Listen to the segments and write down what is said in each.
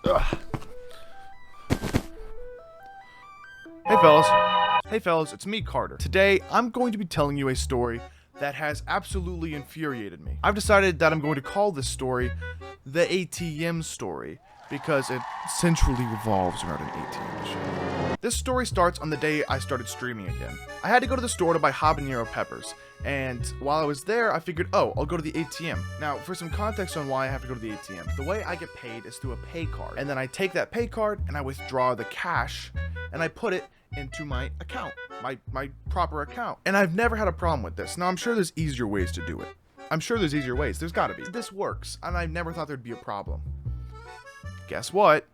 Ugh. Hey fellas. Hey fellas, it's me, Carter. Today, I'm going to be telling you a story that has absolutely infuriated me. I've decided that I'm going to call this story the ATM story because it centrally revolves around an ATM machine. This story starts on the day I started streaming again. I had to go to the store to buy habanero peppers, and while I was there, I figured, oh, I'll go to the ATM. Now, for some context on why I have to go to the ATM, the way I get paid is through a pay card, and then I take that pay card and I withdraw the cash, and I put it into my account, my proper account. And I've never had a problem with this. Now, I'm sure there's easier ways to do it. I'm sure there's easier ways. There's gotta be. This works, and I never thought there'd be a problem. Guess what?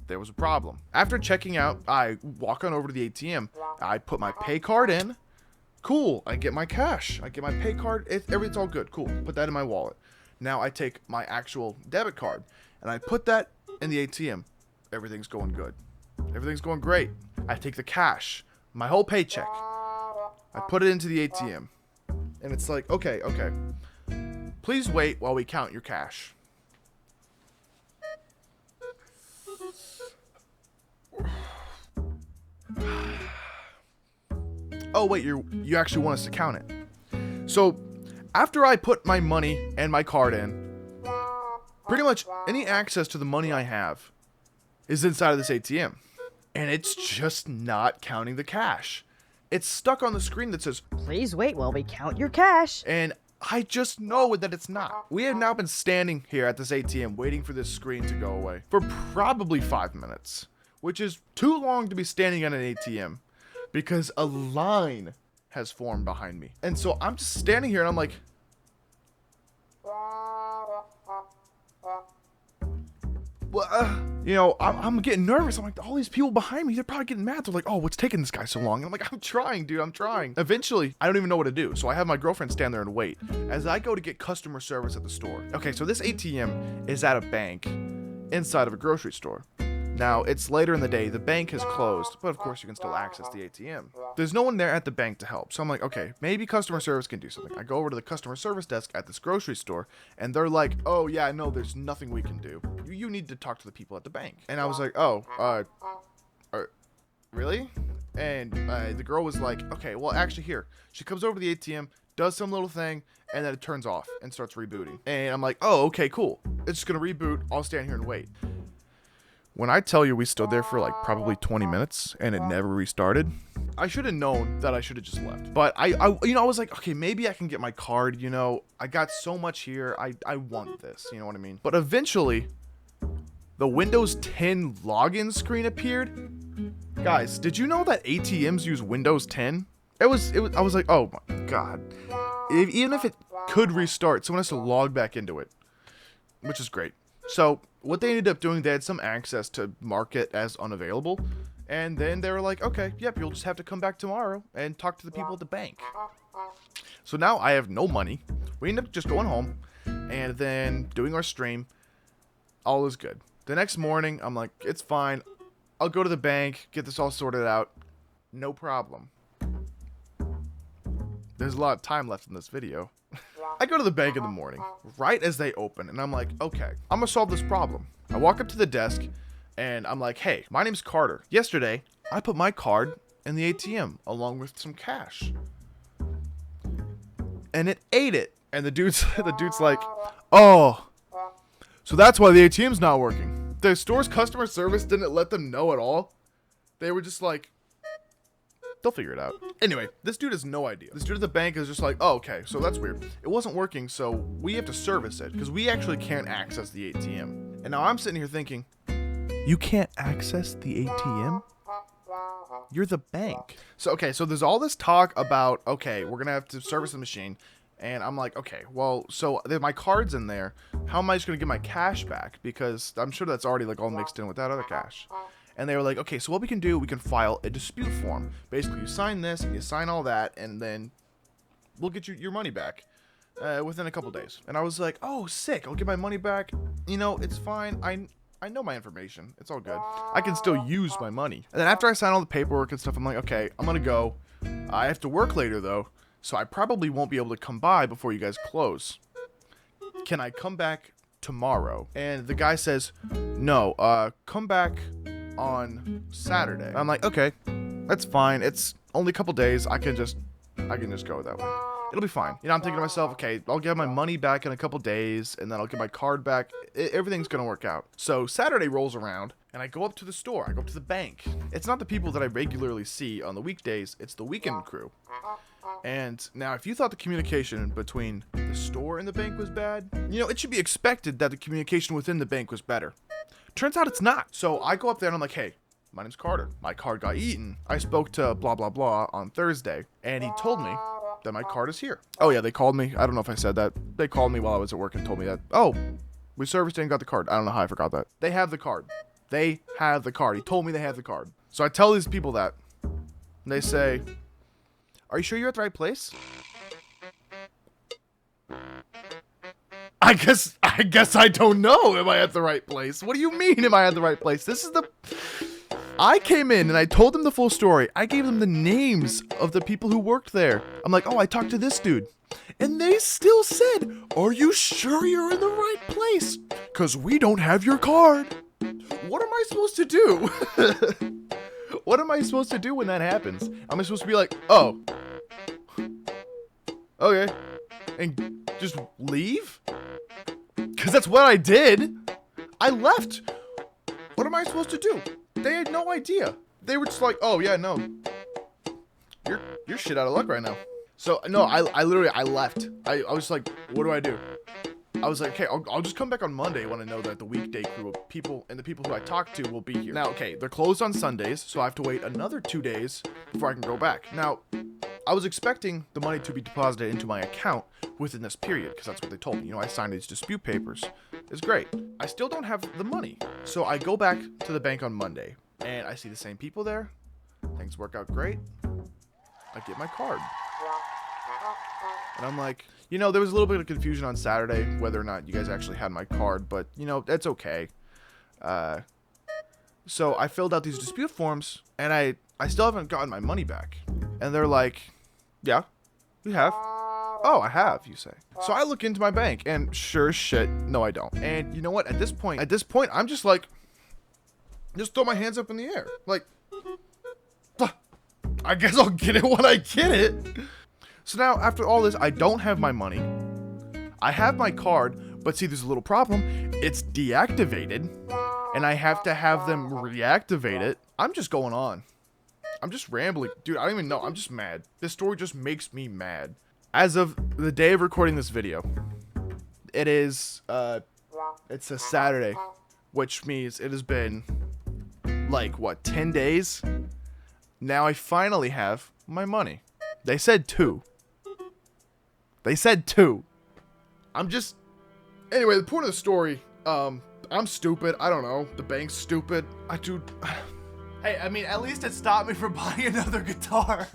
There was a problem. After checking out, I walk on over to the ATM. I put my pay card in. Cool. I get my cash. I get my pay card. Everything's all good. Cool. Put that in my wallet. Now I take my actual debit card, and I put that in the ATM. Everything's going good. Everything's going great. I take the cash, my whole paycheck. I put it into the ATM. And it's like, okay. Please wait while we count your cash. Oh wait, you actually want us to count it. So, after I put my money and my card in, pretty much any access to the money I have is inside of this ATM. And it's just not counting the cash. It's stuck on the screen that says, "Please wait while we count your cash." And I just know that it's not. We have now been standing here at this ATM waiting for this screen to go away for probably 5 minutes, which is too long to be standing at an ATM because a line has formed behind me. And so I'm just standing here and I'm like, well, I'm getting nervous. I'm like, all these people behind me, they're probably getting mad. They're like, oh, what's taking this guy so long? And I'm like, I'm trying, dude, I'm trying. Eventually, I don't even know what to do. So I have my girlfriend stand there and wait as I go to get customer service at the store. Okay, so this ATM is at a bank inside of a grocery store. Now, it's later in the day, the bank has closed, but of course you can still access the ATM. There's no one there at the bank to help, so I'm like, okay, maybe customer service can do something. I go over to the customer service desk at this grocery store, and they're like, oh yeah, no, there's nothing we can do. You need to talk to the people at the bank. And I was like, oh, really? And the girl was like, okay, well, actually here. She comes over to the ATM, does some little thing, and then it turns off and starts rebooting. And I'm like, oh, okay, cool. It's just gonna reboot, I'll stand here and wait. When I tell you we stood there for like probably 20 minutes and it never restarted, I should have known that I should have just left. But I was like, okay, maybe I can get my card, I got so much here, I want this, you know what I mean? But eventually, the Windows 10 login screen appeared. Guys, did you know that ATMs use Windows 10? I was like, oh my God. Even if it could restart, someone has to log back into it, which is great. So what they ended up doing, they had some access to mark it as unavailable. And then they were like, okay, yep, you'll just have to come back tomorrow and talk to the people at the bank. So now I have no money. We end up just going home and then doing our stream. All is good. The next morning, I'm like, it's fine. I'll go to the bank, get this all sorted out. No problem. There's a lot of time left in this video. I go to the bank in the morning, right as they open, and I'm like, okay, I'm gonna solve this problem. I walk up to the desk, and I'm like, hey, my name's Carter. Yesterday, I put my card in the ATM, along with some cash. And it ate it. And the dude's like, oh, so that's why the ATM's not working. The store's customer service didn't let them know at all. They were just like, they'll figure it out. Anyway, this dude has no idea. This dude at the bank is just like, oh, okay, so that's weird. It wasn't working, so we have to service it because we actually can't access the ATM. And now I'm sitting here thinking, you can't access the ATM? You're the bank. So there's all this talk about, okay, we're going to have to service the machine. And I'm like, okay, well, so my card's in there. How am I just going to get my cash back? Because I'm sure that's already like all mixed in with that other cash. And they were like, okay, so what we can do, we can file a dispute form. Basically, you sign this and you sign all that, and then we'll get you your money back within a couple days. And I was like, oh, sick. I'll get my money back. It's fine. I know my information. It's all good. I can still use my money. And then after I sign all the paperwork and stuff, I'm like, okay, I'm going to go. I have to work later, though, so I probably won't be able to come by before you guys close. Can I come back tomorrow. And the guy says, no, come back on Saturday. I'm like, okay, that's fine. It's only a couple days. I can just go that way. It'll be fine. You know, I'm thinking to myself, okay, I'll get my money back in a couple days, and then I'll get my card back. Everything's gonna work out. So Saturday rolls around, and I go up to the store. I go up to the bank. It's not the people that I regularly see on the weekdays. It's the weekend crew. And now, if you thought the communication between the store and the bank was bad, you know, it should be expected that the communication within the bank was better. Turns out it's not. So I go up there and I'm like, hey, my name's Carter. My card got eaten. I spoke to blah, blah, blah on Thursday, and he told me that my card is here. Oh yeah, they called me. I don't know if I said that. They called me while I was at work and told me that, oh, we serviced it and got the card. I don't know how I forgot that. They have the card. They have the card. He told me they have the card. So I tell these people that, and they say, are you sure you're at the right place? I guess I don't know. Am I at the right place? What do you mean, am I at the right place? I came in and I told them the full story. I gave them the names of the people who worked there. I'm like, oh, I talked to this dude. And they still said, are you sure you're in the right place? Because we don't have your card. What am I supposed to do? What am I supposed to do when that happens? Am I supposed to be like, oh, okay, and just leave? Because that's what I did. I left. What am I supposed to do? They had no idea. They were just like, oh yeah, no, you're shit out of luck right now. So no, I literally left. I was like, what do I do? I was like, okay, I'll just come back on Monday when I know that the weekday crew of people and the people who I talked to will be here. Now, okay, they're closed on Sundays, so I have to wait another 2 days before I can go back. Now, I was expecting the money to be deposited into my account within this period, because that's what they told me. You know, I signed these dispute papers. It's great. I still don't have the money. So I go back to the bank on Monday, and I see the same people there. Things work out great. I get my card. And I'm like, you know, there was a little bit of confusion on Saturday whether or not you guys actually had my card, but, you know, that's okay. So I filled out these dispute forms, and I still haven't gotten my money back. And they're like, yeah, you have. Oh, I have, you say. So I look into my bank, and sure as shit, no, I don't. And you know what? At this point, I'm just like, just throw my hands up in the air. Like, I guess I'll get it when I get it. So now, after all this, I don't have my money. I have my card, but see, there's a little problem. It's deactivated, and I have to have them reactivate it. I'm just going on. I'm just rambling. Dude, I don't even know. I'm just mad. This story just makes me mad. As of the day of recording this video, it is, it's a Saturday, which means it has been, like, what, 10 days? Now I finally have my money. They said 2. They said 2. Anyway, the point of the story, I'm stupid. I don't know. The bank's stupid. Hey, I mean, at least it stopped me from buying another guitar.